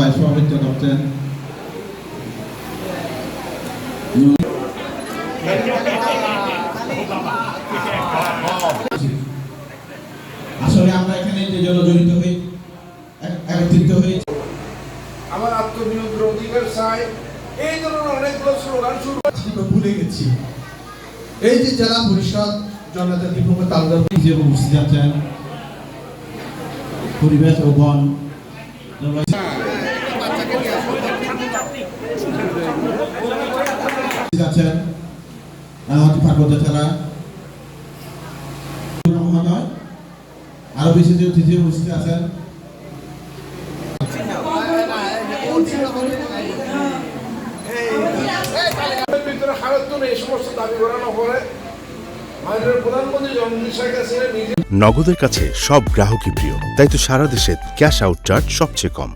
সভায় সভাপতিত্ব করছেন আসলে আমরা এখানে যে জন্য জড়িত হই, একত্রিত হই, আমার আত্মনিয়ন্ত্রণ অধিকার চাই, এই ধরনের অনেকগুলো স্লোগান শুরু ভুলে গেছি। এই যে জেলা পরিষদ জনজাতি প্রকল্প তালুকদার যে উপস্থিত আছেন, পরিবেশ ও বন আছেন পার্বত্য জেলা মহোদয়, আরো বেশি যে অতিথি উপস্থিত আছেন ভিতরে হারত এই সমস্ত দাবি করানো পরে মাননীয় প্রধানমন্ত্রী জননেত্রী শেখ হাসিনা নিজে নগদের কাছে সব গ্রাহকই প্রিয়, তাই তো সারা দেশে ক্যাশ আউট চার্জ সবচেয়ে কম।